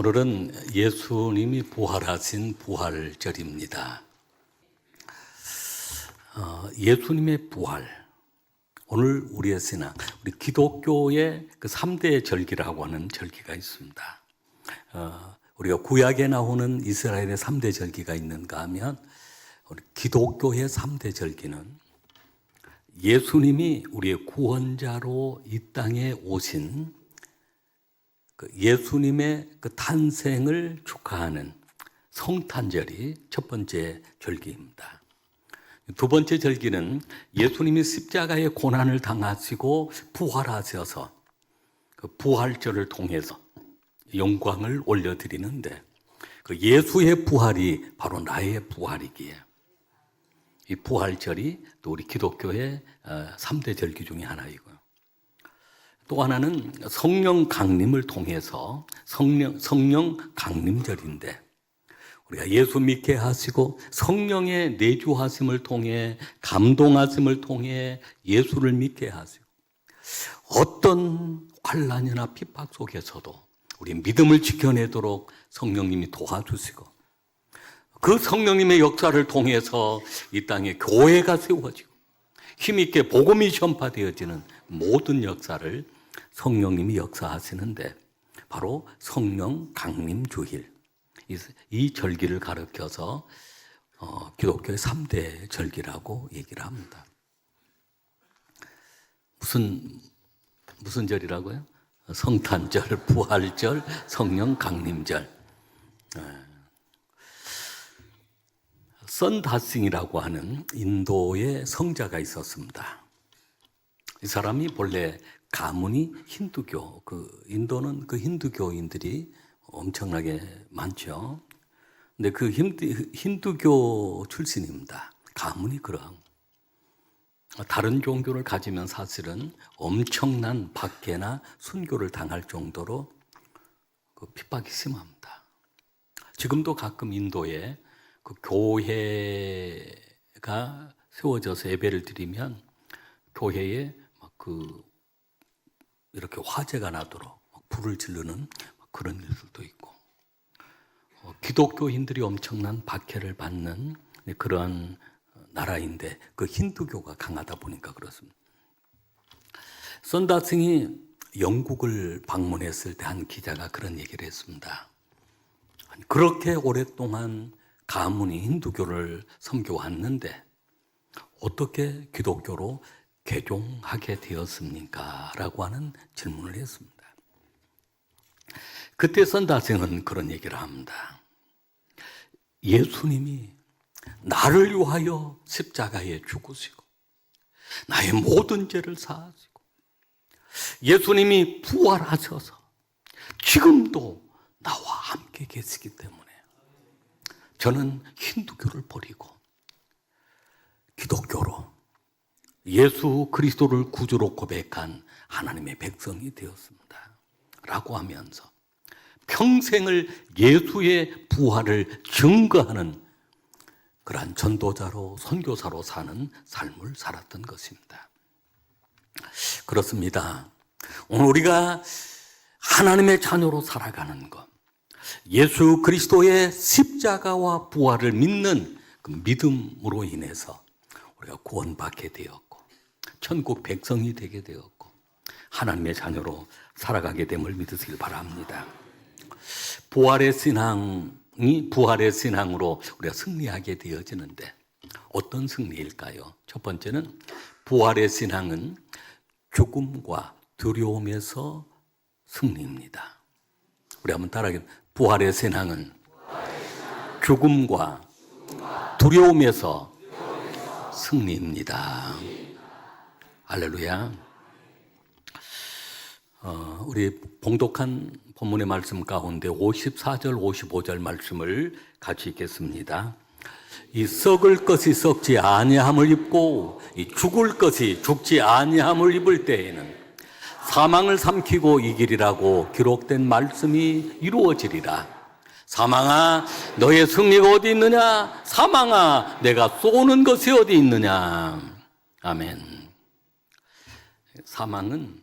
오늘은 예수님이 부활하신 부활절입니다. 예수님의 부활. 오늘 우리의 신앙, 우리 기독교의 그 3대 절기라고 하는 절기가 있습니다. 우리가 구약에 나오는 이스라엘의 3대 절기가 있는가 하면 우리 기독교의 3대 절기는 예수님이 우리의 구원자로 이 땅에 오신 예수님의 그 탄생을 축하하는 성탄절이 첫 번째 절기입니다. 두 번째 절기는 예수님이 십자가의 고난을 당하시고 부활하셔서 그 부활절을 통해서 영광을 올려드리는데 그 예수의 부활이 바로 나의 부활이기에 이 부활절이 또 우리 기독교의 3대 절기 중에 하나이고요. 또 하나는 성령 강림을 통해서 성령 강림절인데 우리가 예수 믿게 하시고 성령의 내주하심을 통해 감동하심을 통해 예수를 믿게 하시고 어떤 환난이나 핍박 속에서도 우리 믿음을 지켜내도록 성령님이 도와주시고 그 성령님의 역사를 통해서 이 땅에 교회가 세워지고 힘있게 복음이 전파되어지는 모든 역사를 성령님이 역사하시는데 바로 성령 강림 주일 이 절기를 가르쳐서 기독교의 3대 절기라고 얘기를 합니다. 무슨 절이라고요? 성탄절, 부활절, 성령 강림절. 선다싱이라고 하는 인도의 성자가 있었습니다. 이 사람이 본래 가문이 힌두교, 인도는 그 힌두교인들이 엄청나게 많죠. 근데 그 힌두교 출신입니다. 가문이 그러한. 다른 종교를 가지면 사실은 엄청난 박해나 순교를 당할 정도로 그 핍박이 심합니다. 지금도 가끔 인도에 그 교회가 세워져서 예배를 드리면 교회에 이렇게 화재가 나도록 불을 지르는 그런 일들도 있고 기독교인들이 엄청난 박해를 받는 그러한 나라인데 그 힌두교가 강하다 보니까 그렇습니다. 선다싱이 영국을 방문했을 때 한 기자가 그런 얘기를 했습니다. 그렇게 오랫동안 가문이 힌두교를 섬겨왔는데 어떻게 기독교로 개종하게 되었습니까? 라고 하는 질문을 했습니다. 그때 선다싱은 그런 얘기를 합니다. 예수님이 나를 위하여 십자가에 죽으시고 나의 모든 죄를 사하시고 예수님이 부활하셔서 지금도 나와 함께 계시기 때문에 저는 힌두교를 버리고 기독교로 예수 그리스도를 구주로 고백한 하나님의 백성이 되었습니다. 라고 하면서 평생을 예수의 부활을 증거하는 그러한 전도자로 선교사로 사는 삶을 살았던 것입니다. 그렇습니다. 오늘 우리가 하나님의 자녀로 살아가는 것, 예수 그리스도의 십자가와 부활을 믿는 그 믿음으로 인해서 우리가 구원받게 되었고 천국 백성이 되게 되었고 하나님의 자녀로 살아가게 됨을 믿으시길 바랍니다. 부활의 신앙으로 우리가 승리하게 되어지는데 어떤 승리일까요? 첫 번째는 부활의 신앙은 죽음과 두려움에서 승리입니다. 우리 한번 따라하겠습니다. 부활의 신앙은 죽음과 두려움에서 승리입니다. 할렐루야. 우리 봉독한 본문의 말씀 가운데 54절, 55절 말씀을 같이 읽겠습니다. 이 썩을 것이 썩지 아니함을 입고 이 죽을 것이 죽지 아니함을 입을 때에는 사망을 삼키고 이기리라고 기록된 말씀이 이루어지리라. 사망아 너의 승리가 어디 있느냐? 사망아 내가 쏘는 것이 어디 있느냐? 아멘. 사망은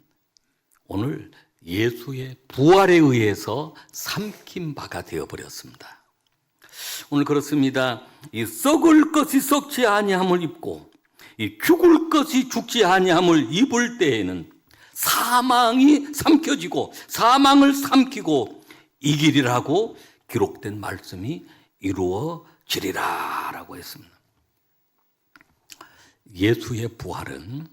오늘 예수의 부활에 의해서 삼킨 바가 되어버렸습니다. 오늘 그렇습니다. 이 썩을 것이 썩지 아니함을 입고 이 죽을 것이 죽지 아니함을 입을 때에는 사망이 삼켜지고 사망을 삼키고 이기리라고 기록된 말씀이 이루어지리라 라고 했습니다. 예수의 부활은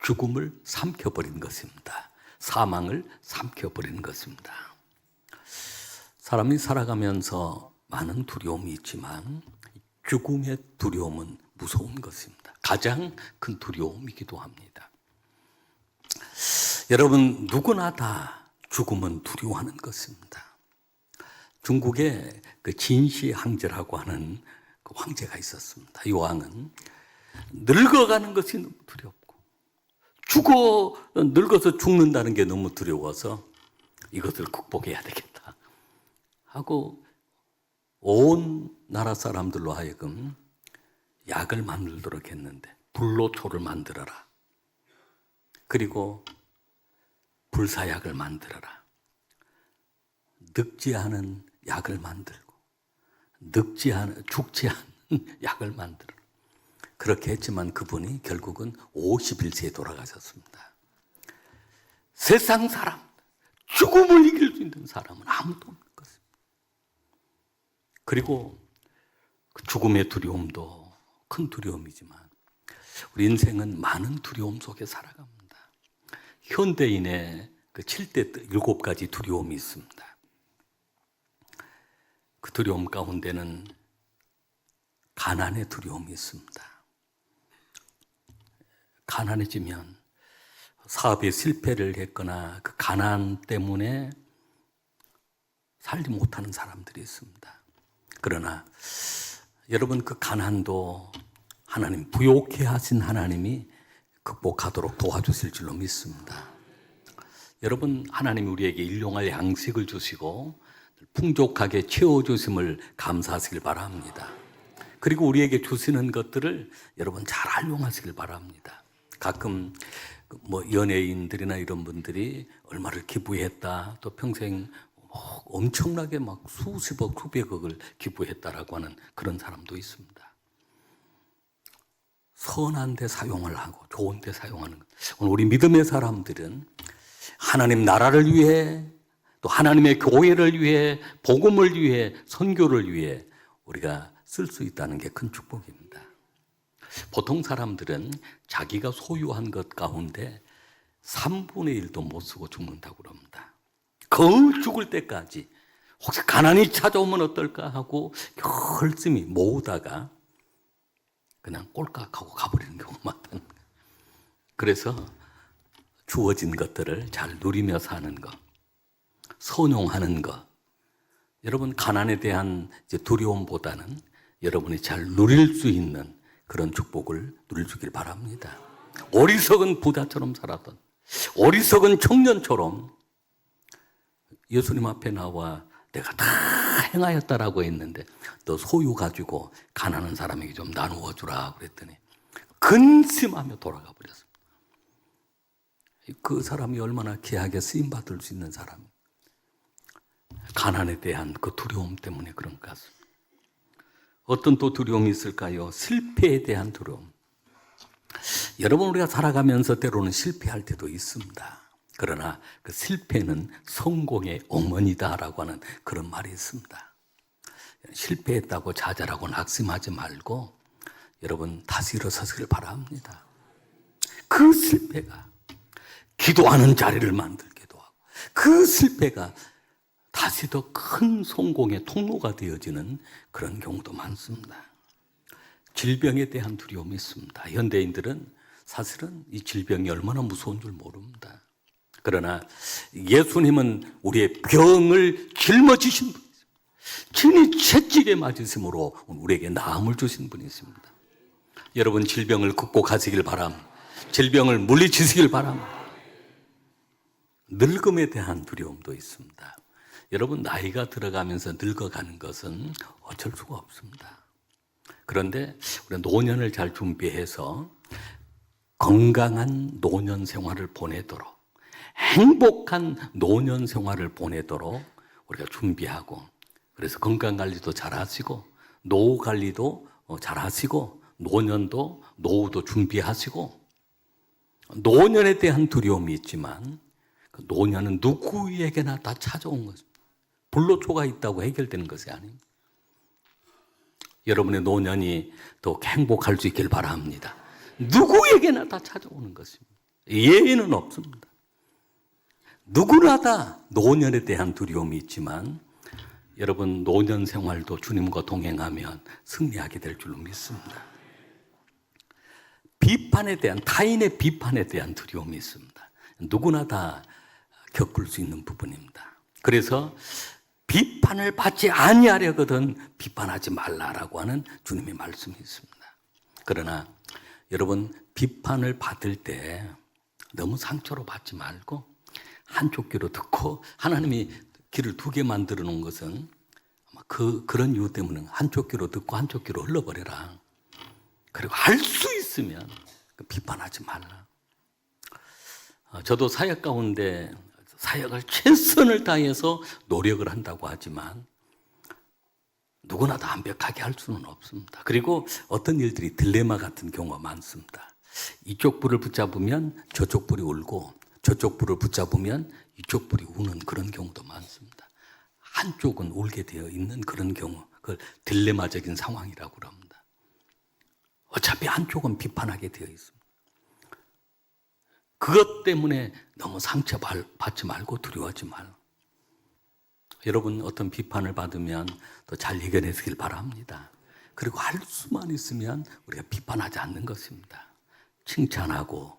죽음을 삼켜버린 것입니다. 사망을 삼켜버린 것입니다. 사람이 살아가면서 많은 두려움이 있지만 죽음의 두려움은 무서운 것입니다. 가장 큰 두려움이기도 합니다. 여러분, 누구나 다 죽음은 두려워하는 것입니다. 중국에 그 진시 황제라고 하는 그 황제가 있었습니다. 이 왕은 늙어가는 것이 너무 두렵고 늙어서 죽는다는 게 너무 두려워서 이것을 극복해야 되겠다 하고 온 나라 사람들로 하여금 약을 만들도록 했는데 불로초를 만들어라. 그리고 불사약을 만들어라. 늙지 않은 약을 만들고 죽지 않은 약을 만들어라. 그렇게 했지만 그분이 결국은 51세에 돌아가셨습니다. 세상 사람, 죽음을 이길 수 있는 사람은 아무도 없는 것입니다. 그리고 그 죽음의 두려움도 큰 두려움이지만 우리 인생은 많은 두려움 속에 살아갑니다. 현대인의 그 7대 7가지 두려움이 있습니다. 그 두려움 가운데는 가난의 두려움이 있습니다. 가난해지면 사업에 실패를 했거나 그 가난 때문에 살지 못하는 사람들이 있습니다. 그러나 여러분, 그 가난도 하나님, 부욕해 하신 하나님이 극복하도록 도와주실 줄로 믿습니다. 여러분, 하나님이 우리에게 일용할 양식을 주시고 풍족하게 채워주심을 감사하시길 바랍니다. 그리고 우리에게 주시는 것들을 여러분 잘 활용하시길 바랍니다. 가끔 연예인들이나 이런 분들이 얼마를 기부했다, 또 평생 엄청나게 막 수십억, 수백억을 기부했다라고 하는 그런 사람도 있습니다. 선한 데 사용을 하고 좋은 데 사용하는 것. 오늘 우리 믿음의 사람들은 하나님 나라를 위해, 또 하나님의 교회를 위해, 복음을 위해, 선교를 위해 우리가 쓸 수 있다는 게 큰 축복입니다. 보통 사람들은 자기가 소유한 것 가운데 3분의 1도 못 쓰고 죽는다고 그럽니다. 거의 죽을 때까지 혹시 가난이 찾아오면 어떨까 하고 열심히 모으다가 그냥 꼴깍하고 가버리는 경우가 많다는 거예요. 그래서 주어진 것들을 잘 누리며 사는 것, 선용하는 것. 여러분, 가난에 대한 두려움보다는 여러분이 잘 누릴 수 있는 그런 축복을 누려주길 바랍니다. 어리석은 부자처럼 살았던, 어리석은 청년처럼 예수님 앞에 나와 내가 다 행하였다라고 했는데 너 소유 가지고 가난한 사람에게 좀 나누어 주라 그랬더니 근심하며 돌아가 버렸습니다. 그 사람이 얼마나 귀하게 쓰임받을 수 있는 사람, 가난에 대한 그 두려움 때문에 그런 것 같습니다. 어떤 또 두려움이 있을까요? 실패에 대한 두려움. 여러분, 우리가 살아가면서 때로는 실패할 때도 있습니다. 그러나 그 실패는 성공의 어머니다라고 하는 그런 말이 있습니다. 실패했다고 좌절하고 낙심하지 말고 여러분 다시 일어서시길 바랍니다. 그 실패가 기도하는 자리를 만들기도 하고 그 실패가 다시 더 큰 성공의 통로가 되어지는 그런 경우도 많습니다. 질병에 대한 두려움이 있습니다. 현대인들은 사실은 이 질병이 얼마나 무서운 줄 모릅니다. 그러나 예수님은 우리의 병을 짊어지신 분이십니다. 친히 채찍에 맞으심으로 우리에게 나음을 주신 분이십니다. 여러분, 질병을 극복하시길 바랍니다. 질병을 물리치시길 바랍니다. 늙음에 대한 두려움도 있습니다. 여러분, 나이가 들어가면서 늙어가는 것은 어쩔 수가 없습니다. 그런데 우리가 노년을 잘 준비해서 건강한 노년 생활을 보내도록 행복한 노년 생활을 보내도록 우리가 준비하고, 그래서 건강관리도 잘 하시고, 노후관리도 잘 하시고, 노후도 준비하시고, 노년에 대한 두려움이 있지만 그 노년은 누구에게나 다 찾아온 것입니다. 불로초가 있다고 해결되는 것이 아닙니다. 여러분의 노년이 더 행복할 수 있길 바랍니다. 누구에게나 다 찾아오는 것입니다. 예외는 없습니다. 누구나 다 노년에 대한 두려움이 있지만 여러분 노년 생활도 주님과 동행하면 승리하게 될 줄로 믿습니다. 타인의 비판에 대한 두려움이 있습니다. 누구나 다 겪을 수 있는 부분입니다. 그래서 비판을 받지 아니하려거든 비판하지 말라라고 하는 주님의 말씀이 있습니다. 그러나 여러분 비판을 받을 때 너무 상처로 받지 말고 한쪽 귀로 듣고, 하나님이 귀를 두 개 만들어 놓은 것은 그런 이유 때문에 한쪽 귀로 듣고 한쪽 귀로 흘러버려라. 그리고 할 수 있으면 비판하지 말라. 저도 사역 가운데 사역을 최선을 다해서 노력을 한다고 하지만 누구나 다 완벽하게 할 수는 없습니다. 그리고 어떤 일들이 딜레마 같은 경우가 많습니다. 이쪽 불을 붙잡으면 저쪽 불이 울고, 저쪽 불을 붙잡으면 이쪽 불이 우는 그런 경우도 많습니다. 한쪽은 울게 되어 있는 그런 경우, 그걸 딜레마적인 상황이라고 합니다. 어차피 한쪽은 비판하게 되어 있습니다. 그것 때문에 너무 상처받지 말고 두려워하지 말고, 여러분 어떤 비판을 받으면 더 잘 이겨내시길 바랍니다. 그리고 할 수만 있으면 우리가 비판하지 않는 것입니다. 칭찬하고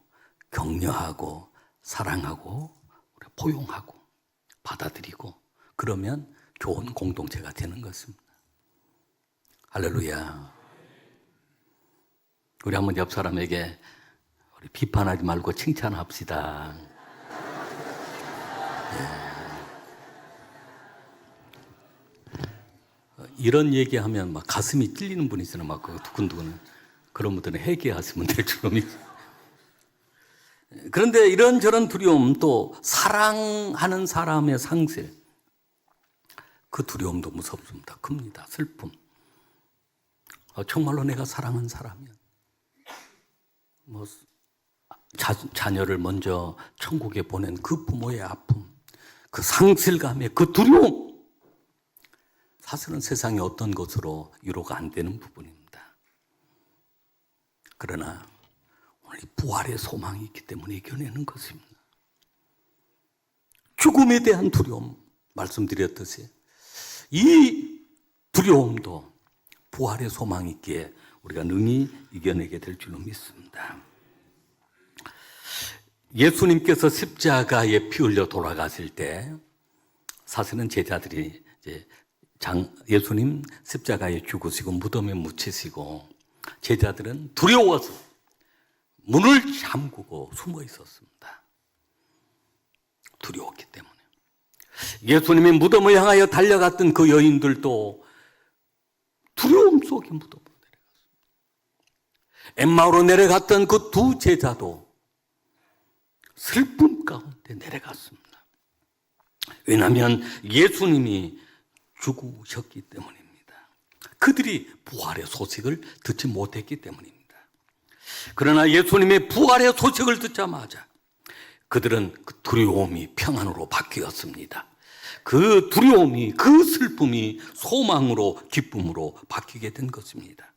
격려하고 사랑하고 포용하고 받아들이고, 그러면 좋은 공동체가 되는 것입니다. 할렐루야. 우리 한번 옆 사람에게 우리 비판하지 말고 칭찬합시다. 이런 얘기하면 막 가슴이 찔리는 분이 있잖아요. 막 두근두근. 그런 분들은 회개하시면 될 줄로 믿습니다. 그런데 이런저런 두려움, 또 사랑하는 사람의 상실, 그 두려움도 무섭습니다. 큽니다. 슬픔. 정말로 내가 사랑한 사람이야. 자녀를 먼저 천국에 보낸 그 부모의 아픔, 그 상실감의 그 두려움, 사실은 세상에 어떤 것으로 위로가 안 되는 부분입니다. 그러나 오늘 부활의 소망이 있기 때문에 이겨내는 것입니다. 죽음에 대한 두려움, 말씀드렸듯이 이 두려움도 부활의 소망이 있기에 우리가 능히 이겨내게 될 줄로 믿습니다. 예수님께서 십자가에 피 흘려 돌아가실 때 사실은 제자들이 이제 예수님 십자가에 죽으시고 무덤에 묻히시고, 제자들은 두려워서 문을 잠그고 숨어 있었습니다. 두려웠기 때문에. 예수님이 무덤을 향하여 달려갔던 그 여인들도 두려움 속에 무덤으로 내려갔습니다. 엠마오로 내려갔던 그 두 제자도 슬픔 가운데 내려갔습니다. 왜냐하면 예수님이 죽으셨기 때문입니다. 그들이 부활의 소식을 듣지 못했기 때문입니다. 그러나 예수님의 부활의 소식을 듣자마자 그들은 그 두려움이 평안으로 바뀌었습니다. 그 두려움이, 그 슬픔이 소망으로, 기쁨으로 바뀌게 된 것입니다.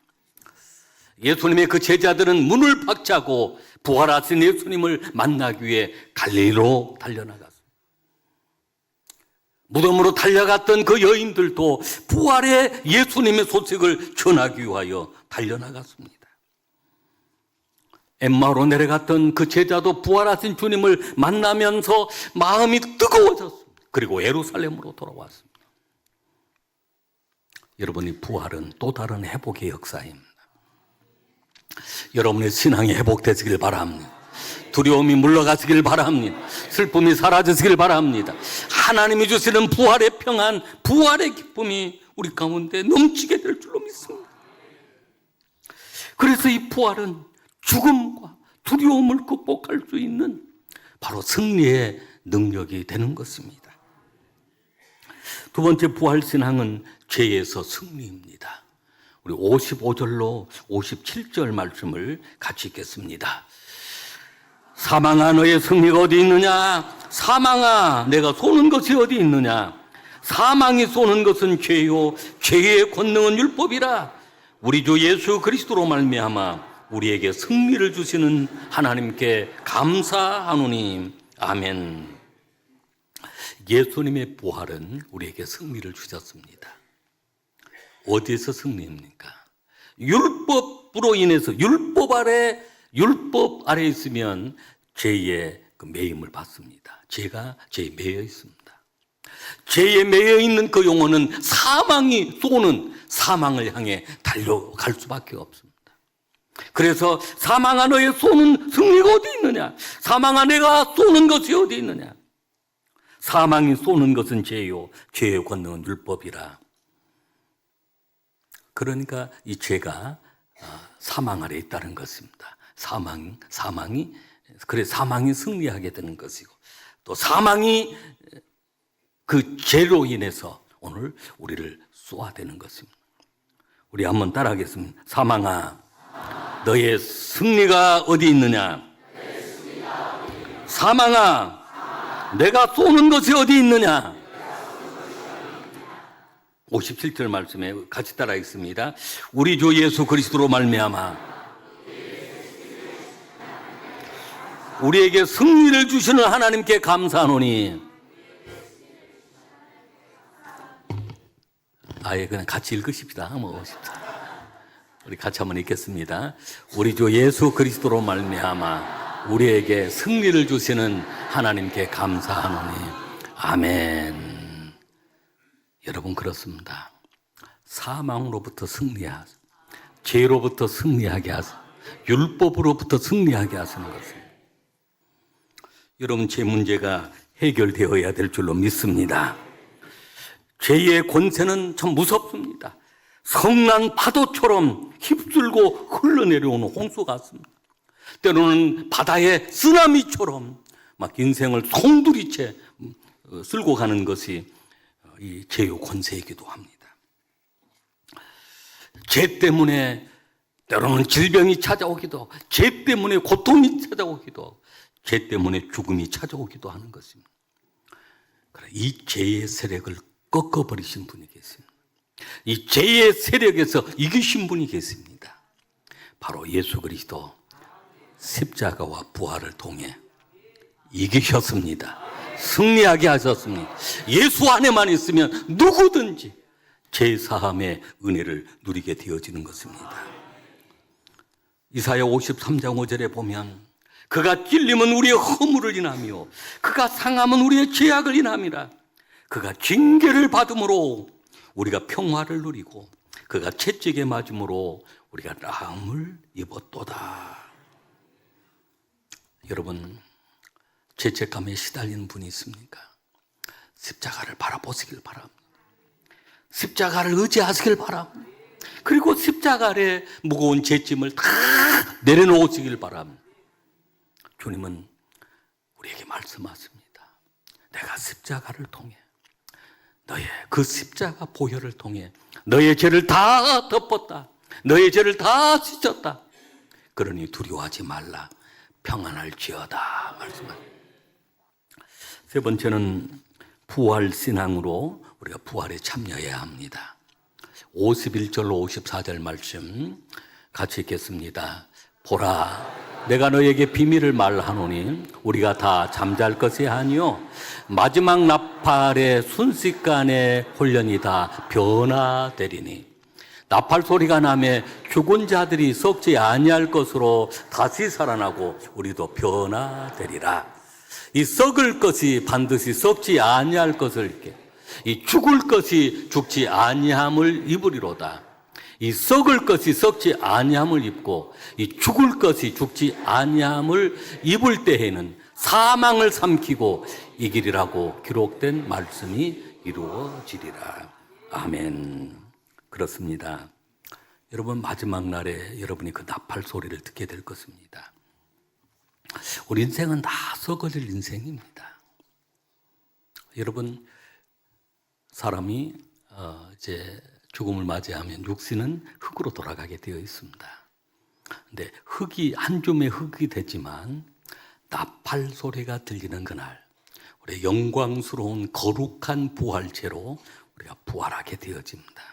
예수님의 그 제자들은 문을 박차고 부활하신 예수님을 만나기 위해 갈릴리로 달려나갔습니다. 무덤으로 달려갔던 그 여인들도 부활의 예수님의 소식을 전하기 위하여 달려나갔습니다. 엠마오로 내려갔던 그 제자도 부활하신 주님을 만나면서 마음이 뜨거워졌습니다. 그리고 예루살렘으로 돌아왔습니다. 여러분이 부활은 또 다른 회복의 역사입니다. 여러분의 신앙이 회복되시길 바랍니다. 두려움이 물러가시길 바랍니다. 슬픔이 사라지시길 바랍니다. 하나님이 주시는 부활의 평안, 부활의 기쁨이 우리 가운데 넘치게 될 줄로 믿습니다. 그래서 이 부활은 죽음과 두려움을 극복할 수 있는 바로 승리의 능력이 되는 것입니다. 두 번째 부활신앙은 죄에서 승리입니다. 우리 55절로 57절 말씀을 같이 읽겠습니다. 사망아 너의 승리가 어디 있느냐? 사망아 내가 쏘는 것이 어디 있느냐? 사망이 쏘는 것은 죄요 죄의 권능은 율법이라. 우리 주 예수 그리스도로 말미암아 우리에게 승리를 주시는 하나님께 감사하노니 아멘. 예수님의 부활은 우리에게 승리를 주셨습니다. 어디에서 승리입니까? 율법으로 인해서 율법 아래 있으면 죄의 그 매임을 받습니다. 죄가 죄에 매여 있습니다. 죄에 매여 있는 그 영혼은 사망이 쏘는 사망을 향해 달려갈 수밖에 없습니다. 그래서 사망아 너의 쏘는 승리가 어디 있느냐? 사망아 내가 쏘는 것이 어디 있느냐? 사망이 쏘는 것은 죄요 죄의 권능은 율법이라. 그러니까 이 죄가 사망 아래 있다는 것입니다. 사망이 승리하게 되는 것이고, 또 사망이 그 죄로 인해서 오늘 우리를 쏘아대는 것입니다. 우리 한번 따라하겠습니다. 사망아 너의 승리가 어디 있느냐? 사망아 내가 쏘는 것이 어디 있느냐? 57절 말씀에 같이 따라 읽습니다. 우리 주 예수 그리스도로 말미암아 우리에게 승리를 주시는 하나님께 감사하노니. 아예 그냥 같이 읽으십시다. 우리 같이 한번 읽겠습니다. 우리 주 예수 그리스도로 말미암아 우리에게 승리를 주시는 하나님께 감사하노니 아멘. 여러분 그렇습니다. 사망으로부터 승리하사 죄로부터 승리하게 하사 율법으로부터 승리하게 하시는 것입니다. 여러분 죄 문제가 해결되어야 될 줄로 믿습니다. 죄의 권세는 참 무섭습니다. 성난 파도처럼 휩쓸고 흘러내려오는 홍수 같습니다. 때로는 바다의 쓰나미처럼 막 인생을 송두리째 쓸고 가는 것이 이 죄의 권세이기도 합니다. 죄 때문에 때로는 질병이 찾아오기도, 죄 때문에 고통이 찾아오기도, 죄 때문에 죽음이 찾아오기도 하는 것입니다. 이 죄의 세력을 꺾어버리신 분이 계십니다. 이 죄의 세력에서 이기신 분이 계십니다. 바로 예수 그리스도 십자가와 부활을 통해 이기셨습니다. 승리하게 하셨습니다. 예수 안에만 있으면 누구든지 죄 사함의 은혜를 누리게 되어지는 것입니다. 이사야 53장 5절에 보면 그가 찔림은 우리의 허물을 인하며 그가 상함은 우리의 죄악을 인함이라. 그가 징계를 받음으로 우리가 평화를 누리고 그가 채찍에 맞음으로 우리가 나음을 입었도다. 여러분 죄책감에 시달리는 분이 있습니까? 십자가를 바라보시길 바랍니다. 십자가를 의지하시길 바랍니다. 그리고 십자가 아래 무거운 죄짐을 다 내려놓으시길 바랍니다. 주님은 우리에게 말씀하십니다. 내가 십자가를 통해 너의 그 십자가 보혈을 통해 너의 죄를 다 덮었다. 너의 죄를 다 씻었다. 그러니 두려워하지 말라. 평안할지어다 말씀합니다. 세 번째는 부활신앙으로 우리가 부활에 참여해야 합니다. 51절로 54절 말씀 같이 읽겠습니다. 보라 내가 너에게 비밀을 말하노니 우리가 다 잠잘 것이 아니요 마지막 나팔의 순식간에 훈련이 다 변화되리니 나팔 소리가 나매 죽은 자들이 썩지 아니할 것으로 다시 살아나고 우리도 변화되리라. 이 썩을 것이 반드시 썩지 아니할 것을 이렇게 이 죽을 것이 죽지 아니함을 입으리로다. 이 썩을 것이 썩지 아니함을 입고 이 죽을 것이 죽지 아니함을 입을 때에는 사망을 삼키고 이기리라고 기록된 말씀이 이루어지리라. 아멘. 그렇습니다. 여러분 마지막 날에 여러분이 그 나팔 소리를 듣게 될 것입니다. 우리 인생은 다 썩어질 인생입니다. 여러분, 사람이 이제 죽음을 맞이하면 육신은 흙으로 돌아가게 되어 있습니다. 근데 흙이 한 줌의 흙이 되지만 나팔 소리가 들리는 그날, 우리 영광스러운 거룩한 부활체로 우리가 부활하게 되어집니다.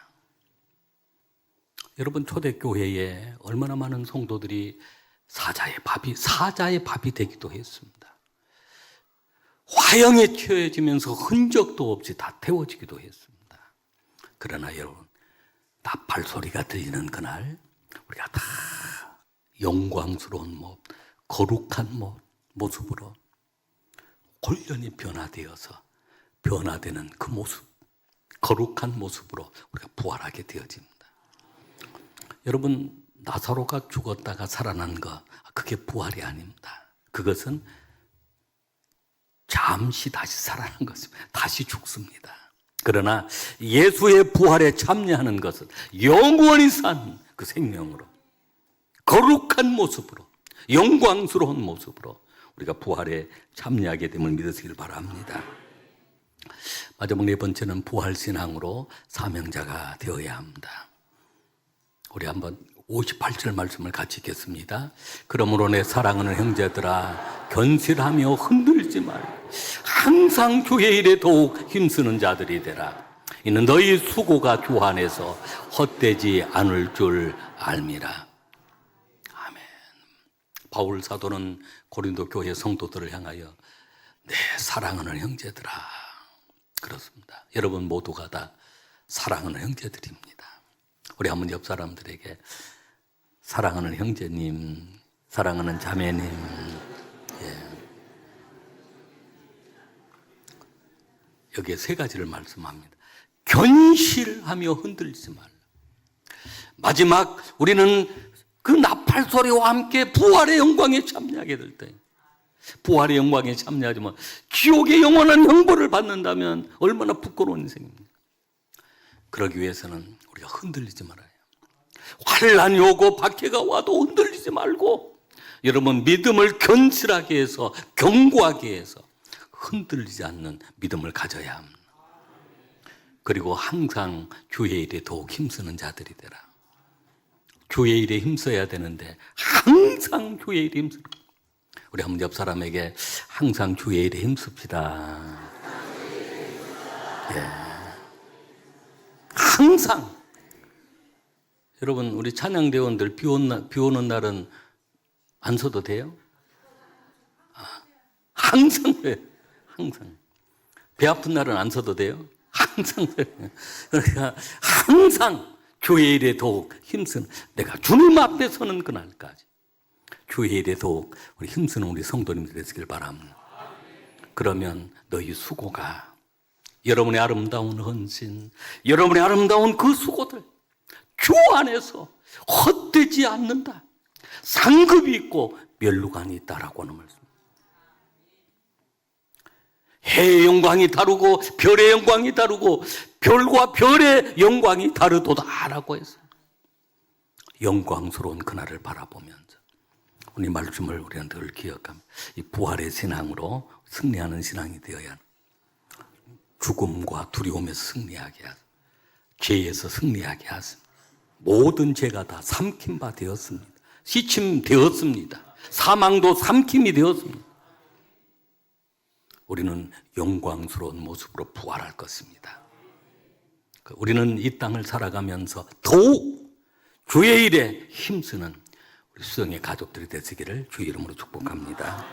여러분, 초대교회에 얼마나 많은 성도들이 사자의 밥이 되기도 했습니다. 화형에 처해지면서 흔적도 없이 다 태워지기도 했습니다. 그러나 여러분, 나팔 소리가 들리는 그날 우리가 다 영광스러운 거룩한 모습으로 온전히 변화되는 그 모습, 거룩한 모습으로 우리가 부활하게 되어집니다. 여러분, 나사로가 죽었다가 살아난 것, 그게 부활이 아닙니다. 그것은 잠시 다시 살아난 것입니다. 다시 죽습니다. 그러나 예수의 부활에 참여하는 것은 영원히 산 그 생명으로, 거룩한 모습으로, 영광스러운 모습으로 우리가 부활에 참여하게 됨을 믿으시길 바랍니다. 마지막 네 번째는 부활신앙으로 사명자가 되어야 합니다. 우리 한번 58절 말씀을 같이 읽겠습니다. 그러므로 내 사랑하는 형제들아, 견실하며 흔들지 말고 항상 주의 일에 더욱 힘쓰는 자들이 되라. 이는 너희 수고가 주 안에서 헛되지 않을 줄 알미라. 아멘. 바울 사도는 고린도 교회 성도들을 향하여 내 사랑하는 형제들아, 그렇습니다. 여러분 모두가 다 사랑하는 형제들입니다. 우리 한번 옆 사람들에게 사랑하는 형제님, 사랑하는 자매님, 여기에 세 가지를 말씀합니다. 견실하며 흔들리지 말라. 마지막 우리는 그 나팔 소리와 함께 부활의 영광에 참여하게 될 때, 부활의 영광에 참여하지만 지옥의 영원한 형벌을 받는다면 얼마나 부끄러운 인생입니까? 그러기 위해서는 우리가 흔들리지 말아요. 환난이 오고 박해가 와도 흔들리지 말고, 여러분 믿음을 견실하게 해서, 견고하게 해서 흔들리지 않는 믿음을 가져야 합니다. 그리고 항상 주의 일에 더욱 힘쓰는 자들이 되라. 주의 일에 힘써야 되는데 항상 주의 일에 힘쓰는, 우리 한번 옆 사람에게 항상 주의 일에 힘씁시다. 항상. 여러분, 우리 찬양대원들 비 오는 날은 안 서도 돼요? 항상 왜? 항상. 배 아픈 날은 안 서도 돼요? 항상. 그러니까 항상 주의 일에 더욱 힘쓰는, 내가 주님 앞에 서는 그날까지 주의 일에 더욱 우리 힘쓰는 우리 성도님들 되시길 바랍니다. 그러면 너희 수고가, 여러분의 아름다운 헌신, 여러분의 아름다운 그 수고들 주 안에서 헛되지 않는다. 상급이 있고 멸루관이 있다라고 하는 말씀. 해의 영광이 다르고 별의 영광이 다르고 별과 별의 영광이 다르도다라고 해서 영광스러운 그날을 바라보면서 우리 말씀을 우리는 늘 기억하며 이 부활의 신앙으로 승리하는 신앙이 되어야 합니다. 죽음과 두려움에서 승리하게 하소서. 죄에서 승리하게 하소서. 모든 죄가 다 삼킨 바 되었습니다. 시침되었습니다. 사망도 삼킴이 되었습니다. 우리는 영광스러운 모습으로 부활할 것입니다. 우리는 이 땅을 살아가면서 더욱 주의 일에 힘쓰는 우리 수정의 가족들이 되시기를 주의 이름으로 축복합니다.